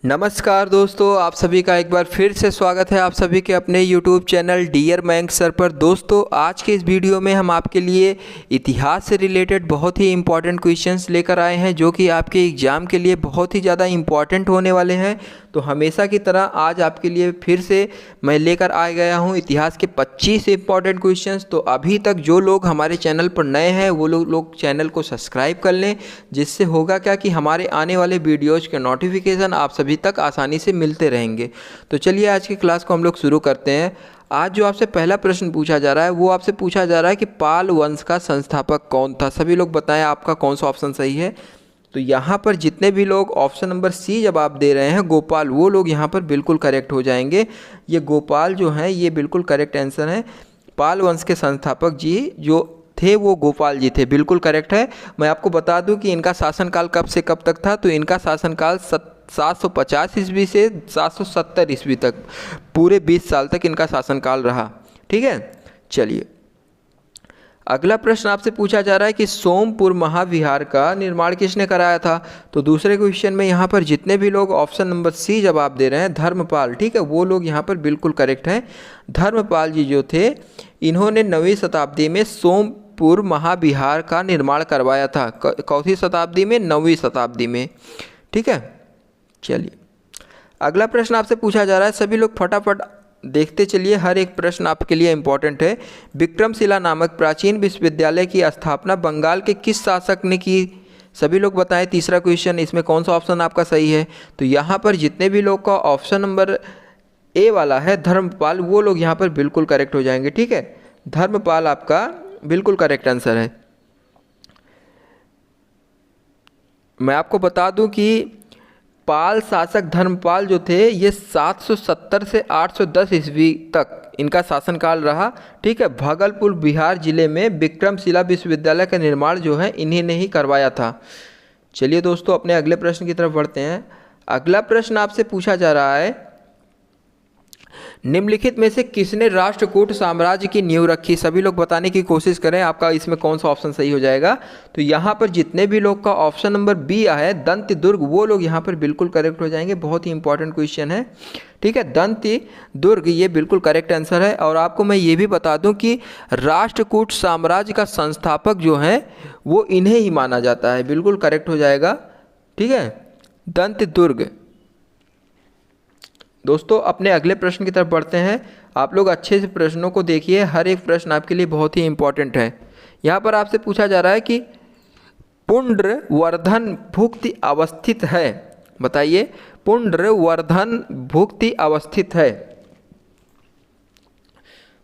नमस्कार दोस्तों, आप सभी का एक बार फिर से स्वागत है आप सभी के अपने YouTube channel dear Mayank sir पर। दोस्तों, आज के इस वीडियो में हम आपके लिए इतिहास से रिलेटेड बहुत ही इंपॉर्टेंट क्वेश्चंस लेकर आए हैं जो कि आपके एग्ज़ाम के लिए बहुत ही ज़्यादा इंपॉर्टेंट होने वाले हैं। तो हमेशा की तरह आज आपके लिए फिर से मैं लेकर आ गया हूँ इतिहास के 25 इंपॉर्टेंट क्वेश्चंस। तो अभी तक जो लोग हमारे चैनल पर नए हैं वो लोग चैनल को सब्सक्राइब कर लें, जिससे होगा क्या कि हमारे आने वाले वीडियोज़ के नोटिफिकेशन आप सभी तक आसानी से मिलते रहेंगे। तो चलिए आज की क्लास को हम लोग शुरू करते हैं। आज जो आपसे पहला प्रश्न पूछा जा रहा है वो आपसे पूछा जा रहा है कि पाल वंश का संस्थापक कौन था। सभी लोग बताएं आपका कौन सा ऑप्शन सही है। तो यहाँ पर जितने भी लोग ऑप्शन नंबर सी जवाब दे रहे हैं गोपाल, वो लोग यहाँ पर बिल्कुल करेक्ट हो जाएंगे। ये गोपाल जो हैं ये बिल्कुल करेक्ट आंसर है। पाल वंश के संस्थापक जी जो थे वो गोपाल जी थे, बिल्कुल करेक्ट है। मैं आपको बता दूं कि इनका शासनकाल कब से कब तक था। तो इनका शासनकाल 750 ईस्वी से 770 ईस्वी तक, पूरे 20 साल तक इनका शासनकाल रहा। ठीक है, चलिए अगला प्रश्न आपसे पूछा जा रहा है कि सोमपुर महाविहार का निर्माण किसने कराया था। तो दूसरे क्वेश्चन में यहाँ पर जितने भी लोग ऑप्शन नंबर सी जवाब दे रहे हैं धर्मपाल, ठीक है, वो लोग यहाँ पर बिल्कुल करेक्ट हैं। धर्मपाल जी जो थे इन्होंने 9वीं शताब्दी में सोमपुर महाविहार का निर्माण करवाया था। कौन सी शताब्दी में? 9वीं शताब्दी में। ठीक है, चलिए अगला प्रश्न आपसे पूछा जा रहा है, सभी लोग फटाफट देखते चलिए, हर एक प्रश्न आपके लिए इंपॉर्टेंट है। विक्रमशिला नामक प्राचीन विश्वविद्यालय की स्थापना बंगाल के किस शासक ने की? सभी लोग बताएं। तीसरा क्वेश्चन, इसमें कौन सा ऑप्शन आपका सही है। तो यहाँ पर जितने भी लोग का ऑप्शन नंबर ए वाला है धर्मपाल, वो लोग यहाँ पर बिल्कुल करेक्ट हो जाएंगे। ठीक है, धर्मपाल आपका बिल्कुल करेक्ट आंसर है। मैं आपको बता दूं कि पाल शासक धर्मपाल जो थे ये 770 से 810 ईस्वी तक इनका शासनकाल रहा। ठीक है, भागलपुर बिहार जिले में विक्रमशिला विश्वविद्यालय का निर्माण जो है इन्हीं ने ही करवाया था। चलिए दोस्तों अपने अगले प्रश्न की तरफ बढ़ते हैं। अगला प्रश्न आपसे पूछा जा रहा है, निम्नलिखित में से किसने राष्ट्रकूट साम्राज्य की नींव रखी? सभी लोग बताने की कोशिश करें आपका इसमें कौन सा ऑप्शन सही हो जाएगा। तो यहाँ पर जितने भी लोग का ऑप्शन नंबर बी है दंत्य दुर्ग, वो लोग यहाँ पर बिल्कुल करेक्ट हो जाएंगे। बहुत ही इंपॉर्टेंट क्वेश्चन है। ठीक है, दंत्य दुर्ग ये बिल्कुल करेक्ट आंसर है। और आपको मैं ये भी बता दूं कि राष्ट्रकूट साम्राज्य का संस्थापक जो है वो इन्हें ही माना जाता है, बिल्कुल करेक्ट हो जाएगा। ठीक है, दंत्य दुर्ग। दोस्तों अपने अगले प्रश्न की तरफ बढ़ते हैं। आप लोग अच्छे से प्रश्नों को देखिए, हर एक प्रश्न आपके लिए बहुत ही इंपॉर्टेंट है। यहाँ पर आपसे पूछा जा रहा है कि पुंड्रवर्धन भुक्ति अवस्थित है। बताइए, पुंड्रवर्धन भुक्ति अवस्थित है,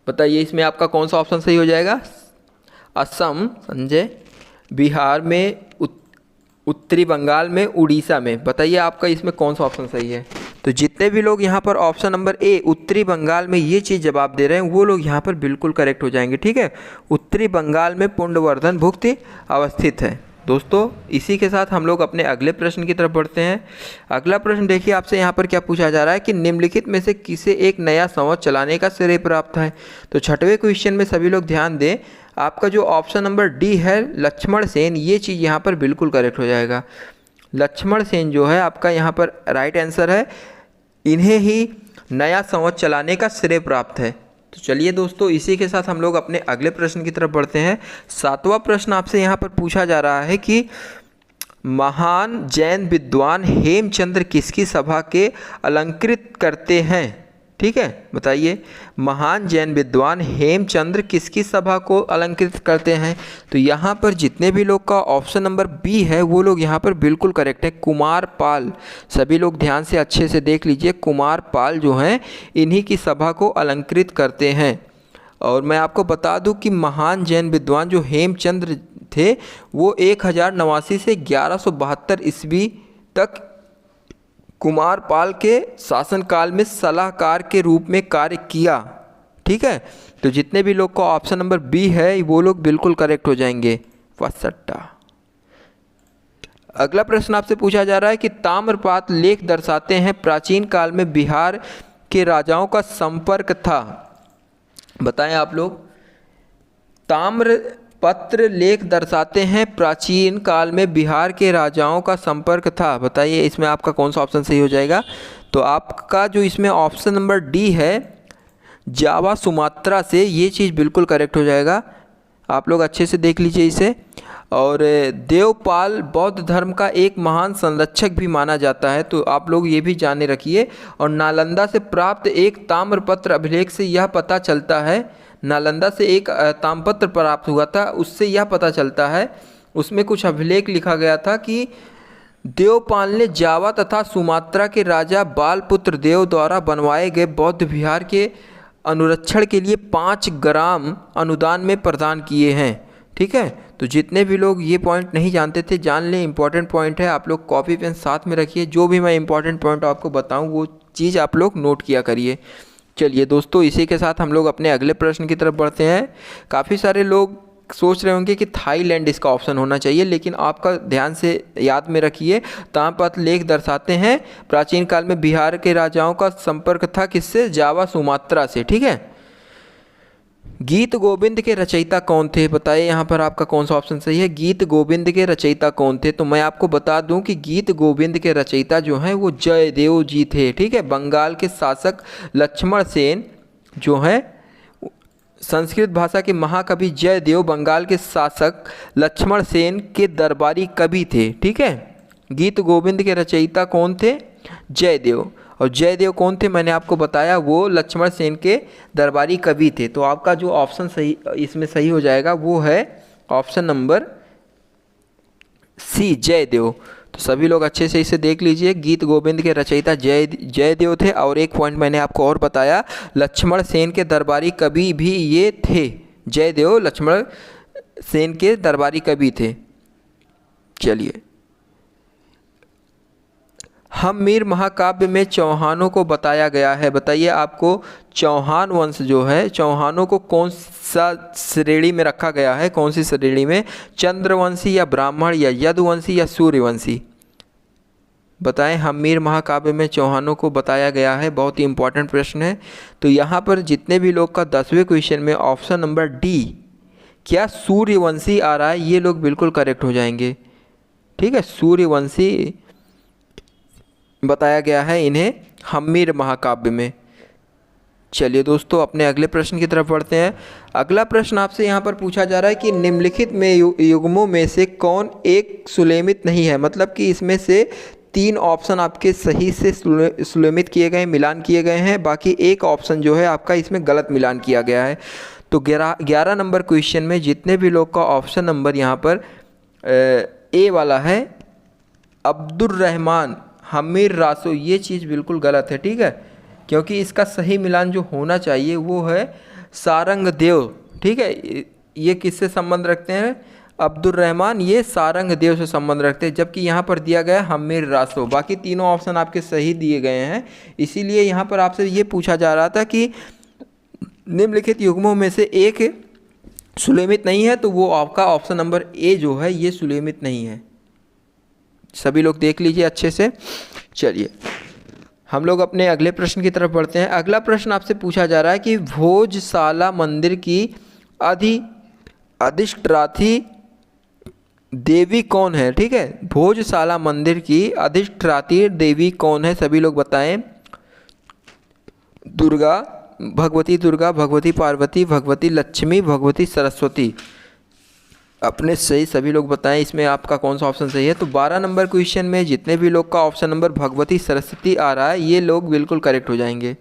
बताइए इसमें आपका कौन सा ऑप्शन सही हो जाएगा। असम, संजय, बिहार में, उत्तरी बंगाल में, उड़ीसा में। बताइए आपका इसमें कौन सा ऑप्शन सही है। तो जितने भी लोग यहाँ पर ऑप्शन नंबर ए उत्तरी बंगाल में ये चीज़ जवाब दे रहे हैं वो लोग यहाँ पर बिल्कुल करेक्ट हो जाएंगे। ठीक है, उत्तरी बंगाल में पुंड्रवर्धन भुक्ति अवस्थित है। दोस्तों इसी के साथ हम लोग अपने अगले प्रश्न की तरफ बढ़ते हैं। अगला प्रश्न देखिए, आपसे यहाँ पर क्या पूछा जा रहा है कि निम्नलिखित में से किसे एक नया संवत चलाने का श्रेय प्राप्त है। तो छठवें क्वेश्चन में सभी लोग ध्यान दें, आपका जो ऑप्शन नंबर डी है लक्ष्मण सेन, ये चीज़ यहाँ पर बिल्कुल करेक्ट हो जाएगा। लक्ष्मण सेन जो है आपका यहाँ पर राइट आंसर है, इन्हें ही नया संवत चलाने का श्रेय प्राप्त है। तो चलिए दोस्तों इसी के साथ हम लोग अपने अगले प्रश्न की तरफ बढ़ते हैं। सातवां प्रश्न आपसे यहाँ पर पूछा जा रहा है कि महान जैन विद्वान हेमचंद्र किसकी सभा के अलंकृत करते हैं। ठीक है, बताइए महान जैन विद्वान हेमचंद्र किसकी सभा को अलंकृत करते हैं। तो यहाँ पर जितने भी लोग का ऑप्शन नंबर बी है वो लोग यहाँ पर बिल्कुल करेक्ट है, कुमार पाल। सभी लोग ध्यान से अच्छे से देख लीजिए, कुमार पाल जो हैं इन्हीं की सभा को अलंकृत करते हैं। और मैं आपको बता दूं कि महान जैन विद्वान जो हेमचंद्र थे वो 1089 से 1172 ईस्वी तक कुमार पाल के शासनकाल में सलाहकार के रूप में कार्य किया। ठीक है, तो जितने भी लोग का ऑप्शन नंबर बी है वो लोग बिल्कुल करेक्ट हो जाएंगे। वसट्टा। अगला प्रश्न आपसे पूछा जा रहा है कि ताम्रपात लेख दर्शाते हैं प्राचीन काल में बिहार के राजाओं का संपर्क था। बताएं आप लोग, ताम्र पत्र लेख दर्शाते हैं प्राचीन काल में बिहार के राजाओं का संपर्क था? बताइए इसमें आपका कौन सा ऑप्शन सही हो जाएगा। तो आपका जो इसमें ऑप्शन नंबर डी है, जावा सुमात्रा से, ये चीज़ बिल्कुल करेक्ट हो जाएगा। आप लोग अच्छे से देख लीजिए इसे। और देवपाल बौद्ध धर्म का एक महान संरक्षक भी माना जाता है, तो आप लोग ये भी जाने रखिए। और नालंदा से प्राप्त एक ताम्रपत्र अभिलेख से यह पता चलता है, नालंदा से एक ताम्रपत्र प्राप्त हुआ था, उससे यह पता चलता है, उसमें कुछ अभिलेख लिखा गया था कि देवपाल ने जावा तथा सुमात्रा के राजा बालपुत्र देव द्वारा बनवाए गए बौद्ध विहार के अनुरक्षण के लिए 5 ग्राम अनुदान में प्रदान किए हैं। ठीक है, तो जितने भी लोग ये पॉइंट नहीं जानते थे जान लें, इंपॉर्टेंट पॉइंट है। आप लोग कॉपी पेन साथ में रखिए, जो भी मैं इंपॉर्टेंट पॉइंट आपको बताऊं वो चीज़ आप लोग नोट किया करिए। चलिए दोस्तों, इसी के साथ हम लोग अपने अगले प्रश्न की तरफ बढ़ते हैं। काफ़ी सारे लोग सोच रहे होंगे कि थाईलैंड इसका ऑप्शन होना चाहिए, लेकिन आपका ध्यान से याद में रखिए, ताम्रपत्र लेख दर्शाते हैं प्राचीन काल में बिहार के राजाओं का संपर्क था किससे? जावा सुमात्रा से। ठीक है, गीत गोविंद के रचयिता कौन थे? बताइए यहाँ पर आपका कौन सा ऑप्शन सही है। गीत गोविंद के रचयिता कौन थे? तो मैं आपको बता दूं कि गीत गोविंद के रचयिता जो हैं वो जयदेव जी थे। ठीक है, बंगाल के शासक लक्ष्मण सेन जो हैं, संस्कृत भाषा के महाकवि जयदेव बंगाल के शासक लक्ष्मण सेन के दरबारी कवि थे। ठीक है, गीत गोविंद के रचयिता कौन थे? जयदेव। और जयदेव कौन थे? मैंने आपको बताया, वो लक्ष्मण सेन के दरबारी कवि थे। तो आपका जो ऑप्शन सही इसमें सही हो जाएगा वो है ऑप्शन नंबर सी, जयदेव। तो सभी लोग अच्छे से इसे देख लीजिए, गीत गोविंद के रचयिता जयदेव थे। और एक पॉइंट मैंने आपको और बताया, लक्ष्मण सेन के दरबारी कवि भी ये थे। जयदेव लक्ष्मण सेन के दरबारी कवि थे। चलिए, हम्मीर महाकाव्य में चौहानों को बताया गया है। बताइए आपको चौहान वंश जो है, चौहानों को कौन सा श्रेणी में रखा गया है? कौन सी श्रेणी में? चंद्रवंशी या ब्राह्मण या यदुवंशी या सूर्यवंशी? बताएं, हम्मीर महाकाव्य में चौहानों को बताया गया है। बहुत ही इंपॉर्टेंट प्रश्न है। तो यहाँ पर जितने भी लोग का 10वें क्वेश्चन में ऑप्शन नंबर डी, क्या सूर्यवंशी आ रहा है, ये लोग बिल्कुल करेक्ट हो जाएंगे। ठीक है, सूर्यवंशी बताया गया है इन्हें हम्मीर महाकाव्य में। चलिए दोस्तों, अपने अगले प्रश्न की तरफ बढ़ते हैं। अगला प्रश्न आपसे यहाँ पर पूछा जा रहा है कि निम्नलिखित में युग्मों में से कौन एक सुलेमित नहीं है? मतलब कि इसमें से 3 ऑप्शन आपके सही से सुलेमित किए गए, मिलान किए गए हैं, बाकी एक ऑप्शन जो है आपका इसमें गलत मिलान किया गया है। तो 11 नंबर क्वेश्चन में जितने भी लोग का ऑप्शन नंबर यहाँ पर ए वाला है, अब्दुर्रहमान हमीर रासो, ये चीज़ बिल्कुल गलत है। ठीक है, क्योंकि इसका सही मिलान जो होना चाहिए वो है सारंग देव। ठीक है, ये किससे संबंध रखते हैं? अब्दुर्रहमान ये सारंग देव से संबंध रखते हैं, जबकि यहाँ पर दिया गया हमीर रासो। बाकी तीनों ऑप्शन आपके सही दिए गए हैं। इसीलिए यहाँ पर आपसे ये पूछा जा रहा था कि निम्नलिखित युग्मों में से एक सुलेमित नहीं है, तो वो आपका ऑप्शन नंबर ए जो है ये सुलेमित नहीं है। सभी लोग देख लीजिए अच्छे से। चलिए, हम लोग अपने अगले प्रश्न की तरफ बढ़ते हैं। अगला प्रश्न आपसे पूछा जा रहा है कि भोजशाला मंदिर की अधिष्ठात्री देवी कौन है? ठीक है, भोजशाला मंदिर की अधिष्ठात्री देवी कौन है? सभी लोग बताएं। दुर्गा, भगवती दुर्गा, भगवती पार्वती, भगवती लक्ष्मी, भगवती सरस्वती। अपने सही सभी लोग बताएं इसमें आपका कौन सा ऑप्शन सही है। तो 12 नंबर क्वेश्चन में जितने भी लोग का ऑप्शन नंबर भगवती सरस्वती आ रहा है, ये लोग बिल्कुल करेक्ट हो जाएंगे।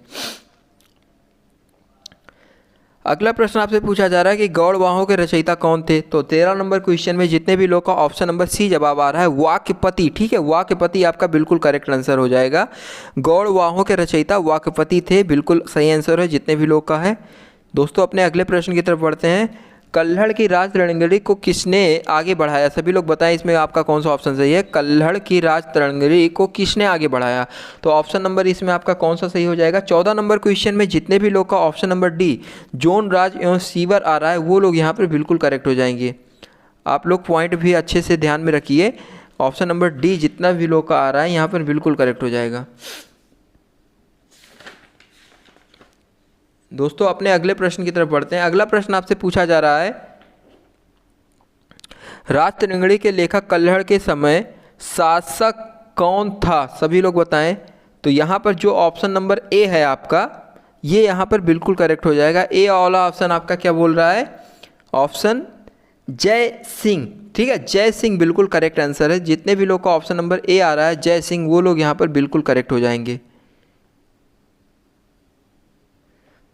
अगला प्रश्न आपसे पूछा जा रहा है कि गौड़वाहों के रचयिता कौन थे? तो 13 नंबर क्वेश्चन में जितने भी लोग का ऑप्शन नंबर सी जवाब आ रहा है, वाक्यपति। ठीक है, वाक्यपति आपका बिल्कुल करेक्ट आंसर हो जाएगा। गौड़वाहों के रचयिता वाक्यपति थे, बिल्कुल सही आंसर है जितने भी लोग का है। दोस्तों, अपने अगले प्रश्न की तरफ बढ़ते हैं। कल्हड़ की राज रणगढ़ी को किसने आगे बढ़ाया? सभी लोग बताएं इसमें आपका कौन सा ऑप्शन सही है। कल्हड़ की राज रणगढ़ी को किसने आगे बढ़ाया? तो ऑप्शन नंबर इसमें आपका कौन सा सही हो जाएगा? 14 नंबर क्वेश्चन में जितने भी लोग का ऑप्शन नंबर डी जोन राज एवं सीवर आ रहा है, वो लोग यहाँ पर बिल्कुल करेक्ट हो जाएंगे। आप लोग पॉइंट भी अच्छे से ध्यान में रखिए। ऑप्शन नंबर डी जितना भी लोग का आ रहा है यहाँ पर बिल्कुल करेक्ट हो जाएगा। दोस्तों, अपने अगले प्रश्न की तरफ बढ़ते हैं। अगला प्रश्न आपसे पूछा जा रहा है राजतरंगिणी के लेखक कल्हड़ के समय शासक कौन था? सभी लोग बताएं। तो यहाँ पर जो ऑप्शन नंबर ए है आपका, ये यहाँ पर बिल्कुल करेक्ट हो जाएगा। ए वाला ऑप्शन आपका क्या बोल रहा है? ऑप्शन जय सिंह। ठीक है, जय सिंह बिल्कुल करेक्ट आंसर है। जितने भी लोग का ऑप्शन नंबर ए आ रहा है जय सिंह, वो लोग यहाँ पर बिल्कुल करेक्ट हो जाएंगे।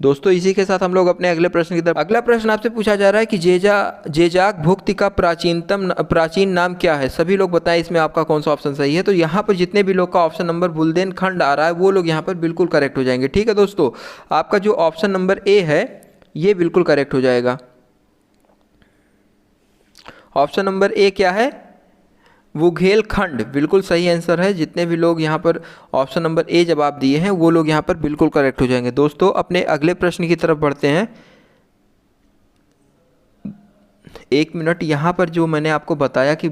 दोस्तों इसी के साथ हम लोग अपने अगले प्रश्न की तरफ। अगला प्रश्न आपसे पूछा जा रहा है कि जेजाक भुक्ति का प्राचीन नाम क्या है? सभी लोग बताएं इसमें आपका कौन सा ऑप्शन सही है। तो यहाँ पर जितने भी लोग का ऑप्शन नंबर बुंदेलखंड आ रहा है वो लोग यहाँ पर बिल्कुल करेक्ट हो जाएंगे। ठीक है दोस्तों, आपका जो ऑप्शन नंबर ए है ये बिल्कुल करेक्ट हो जाएगा। ऑप्शन नंबर ए क्या है? बुंदेलखंड बिल्कुल सही आंसर है। जितने भी लोग यहाँ पर ऑप्शन नंबर ए जवाब दिए हैं वो लोग यहाँ पर बिल्कुल करेक्ट हो जाएंगे। दोस्तों अपने अगले प्रश्न की तरफ बढ़ते हैं। 1 मिनट, यहाँ पर जो मैंने आपको बताया कि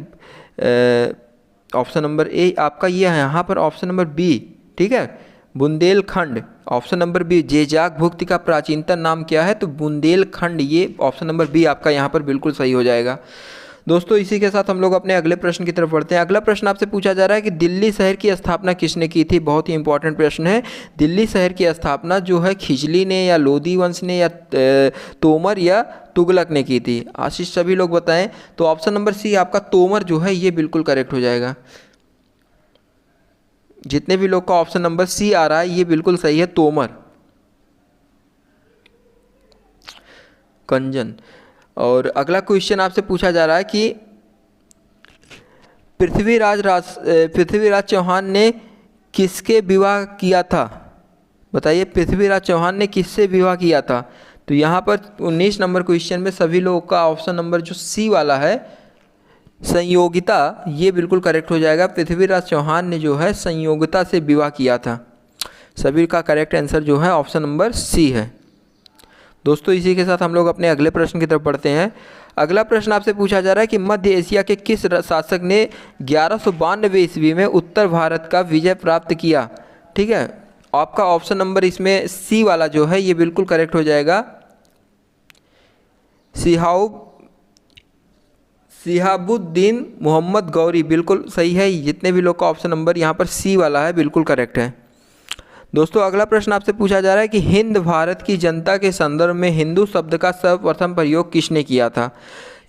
ऑप्शन नंबर ए आपका ये है, यहाँ पर ऑप्शन नंबर बी, ठीक है, Bundelkhand. Option number B, Jejakabhukti का प्राचीनतम नाम क्या है? तो बुंदेलखंड, ये ऑप्शन नंबर बी आपका यहाँ पर बिल्कुल सही हो जाएगा। दोस्तों इसी के साथ हम लोग अपने अगले प्रश्न की तरफ बढ़ते हैं। अगला प्रश्न आपसे पूछा जा रहा है कि दिल्ली शहर की स्थापना किसने की थी? बहुत ही इंपॉर्टेंट प्रश्न है। दिल्ली शहर की स्थापना जो है खिजली ने या लोधी वंश ने या तोमर या तुगलक ने की थी? आशीष सभी लोग बताएं। तो ऑप्शन नंबर सी आपका तोमर जो है ये बिल्कुल करेक्ट हो जाएगा। जितने भी लोग का ऑप्शन नंबर सी आ रहा है ये बिल्कुल सही है, तोमर। कंजन। और अगला क्वेश्चन आपसे पूछा जा रहा है कि पृथ्वीराज चौहान ने किसके विवाह किया था? बताइए, पृथ्वीराज चौहान ने किससे विवाह किया था? तो यहाँ पर 19 नंबर क्वेश्चन में सभी लोगों का ऑप्शन नंबर जो सी वाला है संयोगिता, ये बिल्कुल करेक्ट हो जाएगा। पृथ्वीराज चौहान ने जो है संयोगिता से विवाह किया था। सभी का करेक्ट आंसर जो है ऑप्शन नंबर सी है। दोस्तों इसी के साथ हम लोग अपने अगले प्रश्न की तरफ बढ़ते हैं। अगला प्रश्न आपसे पूछा जा रहा है कि मध्य एशिया के किस शासक ने 1192 ईस्वी में उत्तर भारत का विजय प्राप्त किया? ठीक है, आपका ऑप्शन नंबर इसमें सी वाला जो है ये बिल्कुल करेक्ट हो जाएगा। सिहाबुद्दीन मोहम्मद गौरी बिल्कुल सही है। जितने भी लोग का ऑप्शन नंबर यहाँ पर सी वाला है बिल्कुल करेक्ट है। दोस्तों अगला प्रश्न आपसे पूछा जा रहा है कि हिंद भारत की जनता के संदर्भ में हिंदू शब्द का सर्वप्रथम प्रयोग किसने किया था?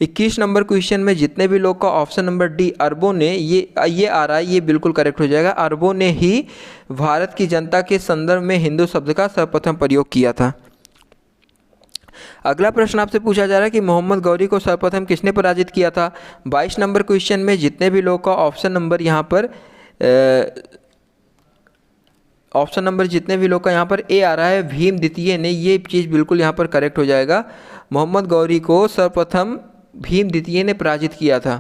21 नंबर क्वेश्चन में जितने भी लोग का ऑप्शन नंबर डी अरबों ने ये आ रहा है ये बिल्कुल करेक्ट हो जाएगा। अरबों ने ही भारत की जनता के संदर्भ में हिंदू शब्द का सर्वप्रथम प्रयोग किया था। अगला प्रश्न आपसे पूछा जा रहा है कि मोहम्मद गौरी को सर्वप्रथम किसने पराजित किया था? 22 नंबर क्वेश्चन में जितने भी लोग का ऑप्शन नंबर यहाँ पर ऑप्शन नंबर जितने भी लोग का यहाँ पर ए आ रहा है भीम द्वितीय ने, ये चीज़ बिल्कुल यहाँ पर करेक्ट हो जाएगा। मोहम्मद गौरी को सर्वप्रथम भीम द्वितीय ने पराजित किया था।